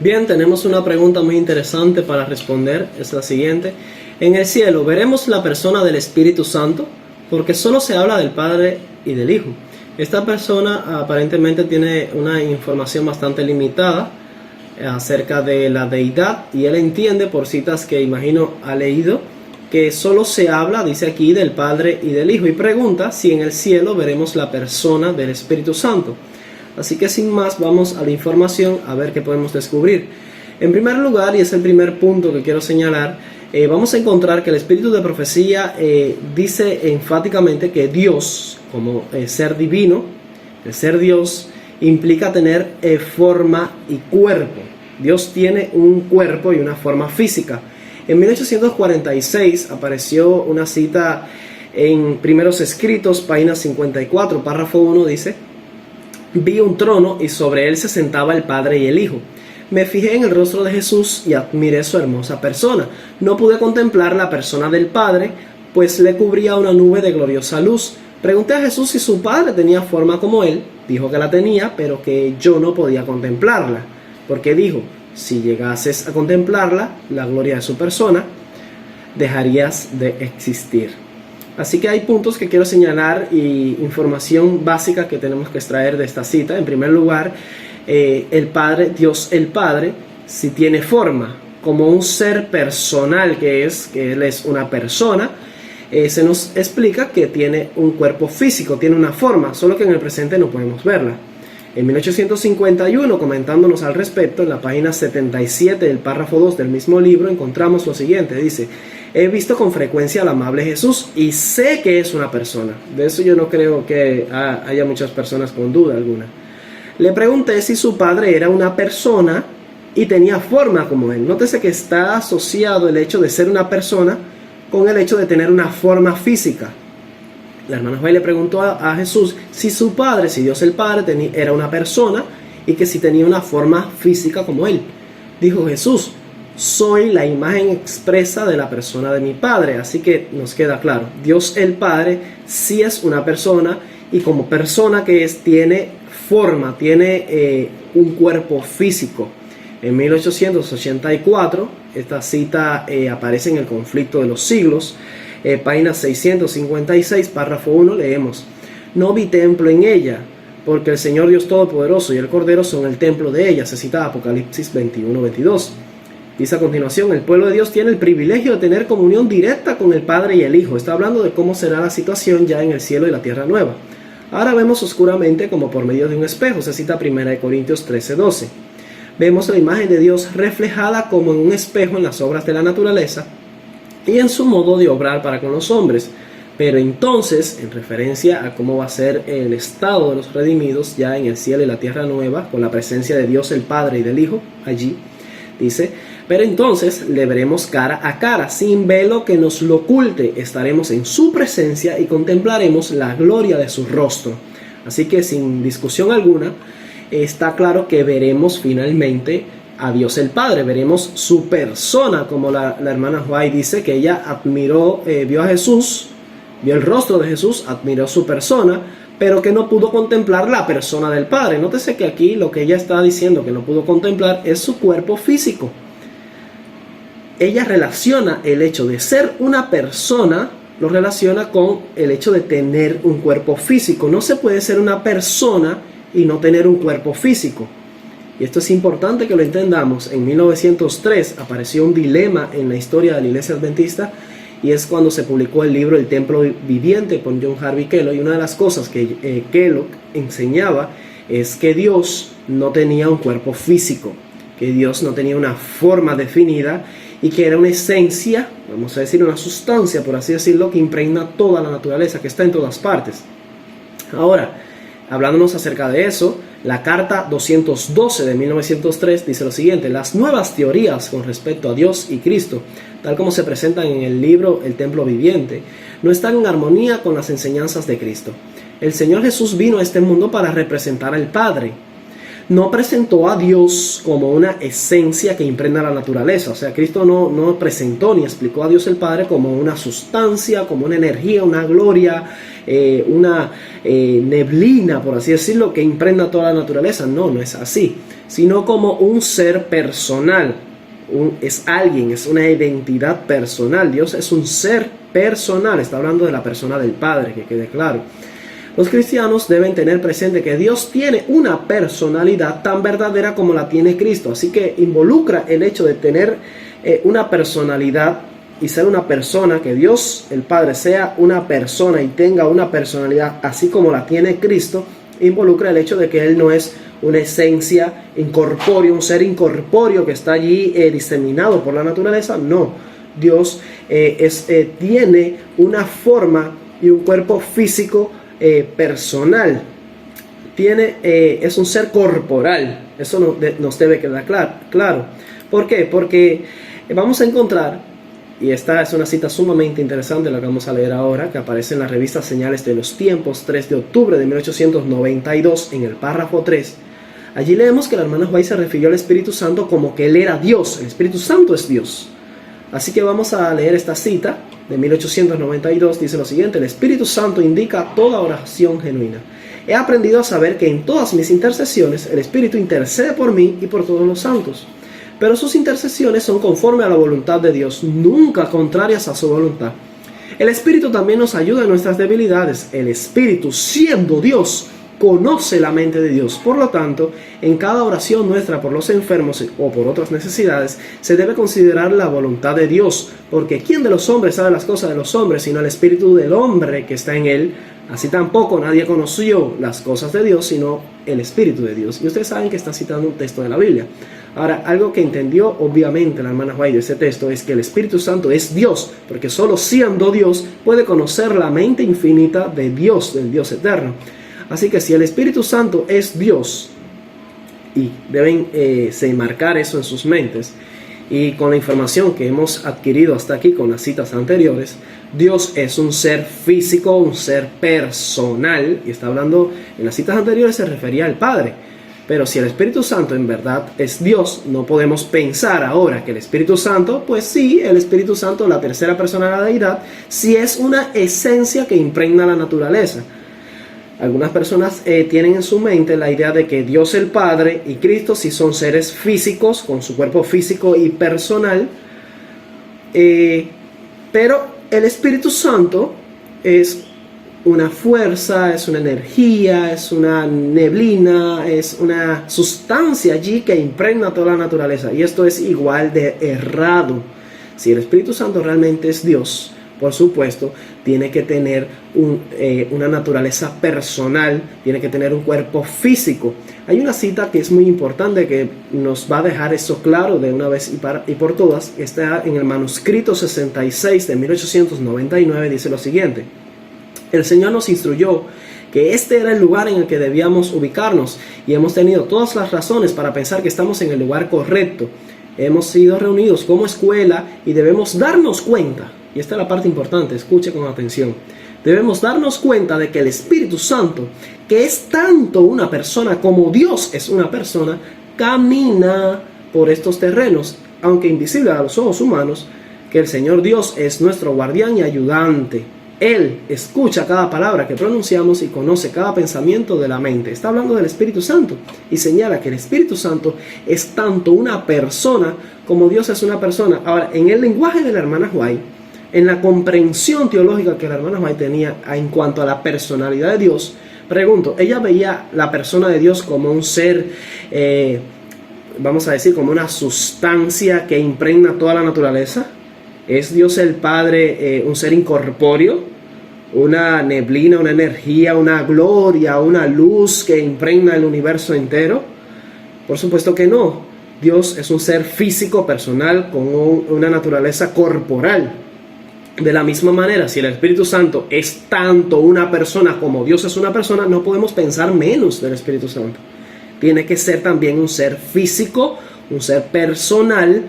Bien, tenemos una pregunta muy interesante para responder, es la siguiente. En el cielo, ¿veremos la persona del Espíritu Santo? Porque solo se habla del Padre y del Hijo. Esta persona aparentemente tiene una información bastante limitada acerca de la deidad y él entiende por citas que imagino ha leído que solo se habla, dice aquí, del Padre y del Hijo y pregunta si en el cielo veremos la persona del Espíritu Santo. Así que sin más vamos a la información a ver qué podemos descubrir. En primer lugar, y es el primer punto que quiero señalar, vamos a encontrar que el espíritu de profecía dice enfáticamente que Dios, como ser divino, el ser Dios, implica tener forma y cuerpo. Dios tiene un cuerpo y una forma física. En 1846 apareció una cita en Primeros Escritos, página 54, párrafo 1, dice: vi un trono y sobre él se sentaba el Padre y el Hijo. Me fijé en el rostro de Jesús y admiré su hermosa persona. No pude contemplar la persona del Padre, pues le cubría una nube de gloriosa luz. Pregunté a Jesús si su Padre tenía forma como él. Dijo que la tenía, pero que yo no podía contemplarla, porque dijo: si llegases a contemplarla, la gloria de su persona, dejarías de existir. Así que hay puntos que quiero señalar y información básica que tenemos que extraer de esta cita. En primer lugar, el Padre, Dios el Padre, si tiene forma como un ser personal que Él es una persona, se nos explica que tiene un cuerpo físico, tiene una forma, solo que en el presente no podemos verla. En 1851, comentándonos al respecto, en la página 77 del párrafo 2 del mismo libro, encontramos lo siguiente, dice: he visto con frecuencia al amable Jesús y sé que es una persona. De eso yo no creo que haya muchas personas con duda alguna. Le pregunté si su padre era una persona y tenía forma como él. Nótese que está asociado el hecho de ser una persona con el hecho de tener una forma física. La hermana White le preguntó a Jesús si su padre, si Dios el Padre era una persona y que si tenía una forma física como él. Dijo Jesús: soy la imagen expresa de la persona de mi Padre. Así que nos queda claro, Dios el Padre sí es una persona y como persona que es, tiene forma, tiene un cuerpo físico. En 1884, esta cita aparece en el Conflicto de los Siglos, página 656, párrafo 1, leemos: no vi templo en ella, porque el Señor Dios Todopoderoso y el Cordero son el templo de ella. Se cita Apocalipsis 21-22. Dice a continuación: el pueblo de Dios tiene el privilegio de tener comunión directa con el Padre y el Hijo. Está hablando de cómo será la situación ya en el cielo y la tierra nueva. Ahora vemos oscuramente como por medio de un espejo. Se cita 1 Corintios 13-12. Vemos la imagen de Dios reflejada como en un espejo en las obras de la naturaleza y en su modo de obrar para con los hombres. Pero entonces, en referencia a cómo va a ser el estado de los redimidos ya en el cielo y la tierra nueva, con la presencia de Dios el Padre y del Hijo allí, dice: pero entonces le veremos cara a cara, sin velo que nos lo oculte. Estaremos en su presencia y contemplaremos la gloria de su rostro. Así que sin discusión alguna, está claro que veremos finalmente a Dios el Padre, veremos su persona, como la hermana White dice que ella admiró, vio a Jesús, vio el rostro de Jesús, admiró su persona, pero que no pudo contemplar la persona del Padre. Nótese que aquí lo que ella está diciendo que no pudo contemplar es su cuerpo físico. Ella relaciona el hecho de ser una persona, lo relaciona con el hecho de tener un cuerpo físico. No se puede ser una persona y no tener un cuerpo físico. Y esto es importante que lo entendamos. En 1903 apareció un dilema en la historia de la Iglesia Adventista, y es cuando se publicó el libro El Templo Viviente por John Harvey Kellogg. Y una de las cosas que Kellogg enseñaba es que Dios no tenía un cuerpo físico, que Dios no tenía una forma definida y que era una esencia, vamos a decir una sustancia, por así decirlo, que impregna toda la naturaleza, que está en todas partes. Ahora, hablándonos acerca de eso, la carta 212 de 1903 dice lo siguiente: las nuevas teorías con respecto a Dios y Cristo, tal como se presentan en el libro El Templo Viviente, no están en armonía con las enseñanzas de Cristo. El Señor Jesús vino a este mundo para representar al Padre. No presentó a Dios como una esencia que impregna la naturaleza. O sea, Cristo no presentó ni explicó a Dios el Padre como una sustancia, como una energía, una gloria, una neblina, por así decirlo, que impregna toda la naturaleza. No es así. sino como un ser personal. Es alguien, es una identidad personal. Dios es un ser personal, está hablando de la persona del Padre, que quede claro. Los cristianos deben tener presente que Dios tiene una personalidad tan verdadera como la tiene Cristo, así que involucra el hecho de tener una personalidad y ser una persona, que Dios el Padre sea una persona y tenga una personalidad así como la tiene Cristo, involucra el hecho de que Él no es una esencia incorpórea, un ser incorpóreo que está allí diseminado por la naturaleza. No, Dios tiene una forma y un cuerpo físico personal. Es un ser corporal. Eso nos debe quedar claro. ¿Por qué? Porque vamos a encontrar, y esta es una cita sumamente interesante, la que vamos a leer ahora, que aparece en la revista Señales de los Tiempos, 3 de octubre de 1892, en el párrafo 3. Allí leemos que la hermana White se refirió al Espíritu Santo como que Él era Dios. El Espíritu Santo es Dios. Así que vamos a leer esta cita de 1892. Dice lo siguiente: el Espíritu Santo indica toda oración genuina. He aprendido a saber que en todas mis intercesiones el Espíritu intercede por mí y por todos los santos. Pero sus intercesiones son conforme a la voluntad de Dios, nunca contrarias a su voluntad. El Espíritu también nos ayuda en nuestras debilidades. El Espíritu, siendo Dios, conoce la mente de Dios. Por lo tanto, en cada oración nuestra por los enfermos o por otras necesidades, se debe considerar la voluntad de Dios, porque ¿quién de los hombres sabe las cosas de los hombres, sino el Espíritu del hombre que está en él? Así tampoco nadie conoció las cosas de Dios, sino el Espíritu de Dios. Y ustedes saben que está citando un texto de la Biblia. Ahora, algo que entendió obviamente la hermana White de ese texto es que el Espíritu Santo es Dios, porque solo siendo Dios puede conocer la mente infinita de Dios, del Dios eterno. Así que si el Espíritu Santo es Dios, y deben marcar eso en sus mentes, y con la información que hemos adquirido hasta aquí con las citas anteriores, Dios es un ser físico, un ser personal, y está hablando, en las citas anteriores se refería al Padre. Pero si el Espíritu Santo en verdad es Dios, no podemos pensar ahora que el Espíritu Santo, pues sí, el Espíritu Santo, la tercera persona de la deidad, sí es una esencia que impregna la naturaleza. Algunas personas tienen en su mente la idea de que Dios el Padre y Cristo sí son seres físicos, con su cuerpo físico y personal, pero el Espíritu Santo es una fuerza, es una energía, es una neblina, es una sustancia allí que impregna toda la naturaleza. Y esto es igual de errado. Si el Espíritu Santo realmente es Dios, por supuesto, tiene que tener una naturaleza personal, tiene que tener un cuerpo físico. Hay una cita que es muy importante que nos va a dejar eso claro de una vez y por todas. Está en el manuscrito 66 de 1899, dice lo siguiente: el Señor nos instruyó que este era el lugar en el que debíamos ubicarnos y hemos tenido todas las razones para pensar que estamos en el lugar correcto. Hemos sido reunidos como escuela y debemos darnos cuenta, y esta es la parte importante, escuche con atención, debemos darnos cuenta de que el Espíritu Santo, que es tanto una persona como Dios es una persona, camina por estos terrenos, aunque invisible a los ojos humanos, que el Señor Dios es nuestro guardián y ayudante. Él escucha cada palabra que pronunciamos y conoce cada pensamiento de la mente. Está hablando del Espíritu Santo y señala que el Espíritu Santo es tanto una persona como Dios es una persona. Ahora, en el lenguaje de la hermana White, en la comprensión teológica que la hermana White tenía en cuanto a la personalidad de Dios, pregunto, ¿ella veía la persona de Dios como un ser, vamos a decir, como una sustancia que impregna toda la naturaleza? ¿Es Dios el Padre un ser incorpóreo? ¿Una neblina, una energía, una gloria, una luz que impregna el universo entero? Por supuesto que no. Dios es un ser físico, personal, con una naturaleza corporal. De la misma manera, si el Espíritu Santo es tanto una persona como Dios es una persona, no podemos pensar menos del Espíritu Santo. Tiene que ser también un ser físico, un ser personal,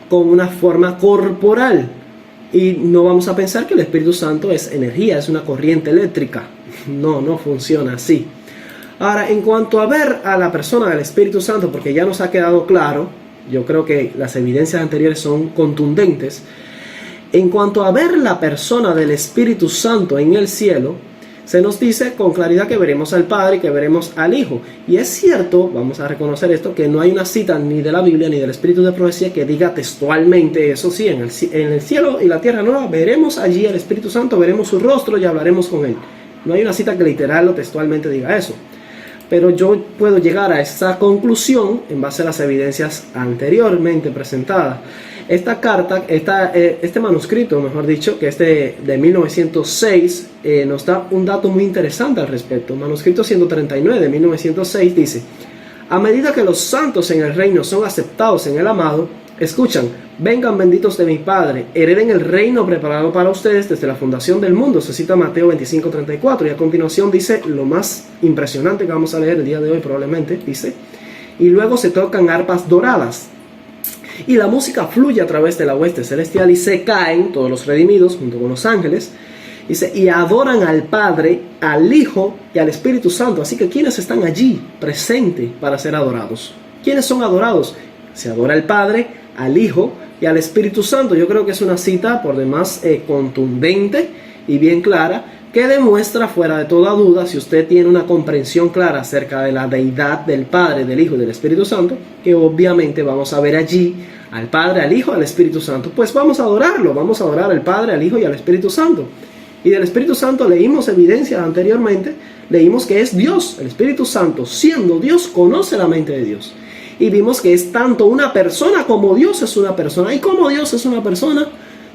con una forma corporal. Y no vamos a pensar que el Espíritu Santo es energía, es una corriente eléctrica. No funciona así. Ahora, en cuanto a ver a la persona del Espíritu Santo, porque ya nos ha quedado claro, yo creo que las evidencias anteriores son contundentes. En cuanto a ver la persona del Espíritu Santo en el cielo, se nos dice con claridad que veremos al Padre y que veremos al Hijo. Y es cierto, vamos a reconocer esto, que no hay una cita ni de la Biblia ni del Espíritu de Profecía que diga textualmente eso. Sí, en el cielo y la tierra nueva veremos allí al Espíritu Santo, veremos su rostro y hablaremos con Él. No hay una cita que literal o textualmente diga eso. Pero yo puedo llegar a esa conclusión en base a las evidencias anteriormente presentadas. Esta carta, este manuscrito, mejor dicho, que es de 1906, nos da un dato muy interesante al respecto. Manuscrito 139 de 1906 dice: a medida que los santos en el reino son aceptados en el amado, escuchan: vengan benditos de mi Padre, hereden el reino preparado para ustedes desde la fundación del mundo. Se cita Mateo 25:34, y a continuación dice lo más impresionante que vamos a leer el día de hoy probablemente, dice: y luego se tocan arpas doradas, y la música fluye a través de la hueste celestial, y se caen todos los redimidos junto con los ángeles, dice, y adoran al Padre, al Hijo y al Espíritu Santo. Así que ¿quiénes están allí presentes para ser adorados? ¿Quiénes son adorados? Se adora al Padre, al Hijo y al Espíritu Santo. Yo creo que es una cita por demás contundente y bien clara, que demuestra fuera de toda duda, si usted tiene una comprensión clara acerca de la deidad del Padre, del Hijo y del Espíritu Santo, que obviamente vamos a ver allí al Padre, al Hijo, al Espíritu Santo. Pues vamos a adorarlo, vamos a adorar al Padre, al Hijo y al Espíritu Santo. Y del Espíritu Santo leímos evidencias anteriormente, leímos que es Dios. El Espíritu Santo, siendo Dios, conoce la mente de Dios. Y vimos que es tanto una persona como Dios es una persona. ¿Y cómo Dios es una persona?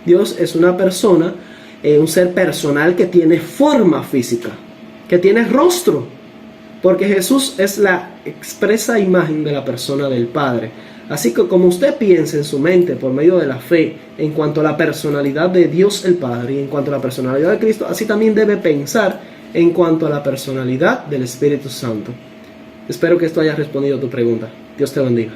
Dios es una persona, un ser personal que tiene forma física, que tiene rostro, porque Jesús es la expresa imagen de la persona del Padre. Así que como usted piensa en su mente por medio de la fe en cuanto a la personalidad de Dios el Padre y en cuanto a la personalidad de Cristo, así también debe pensar en cuanto a la personalidad del Espíritu Santo. Espero que esto haya respondido a tu pregunta. Dios te bendiga.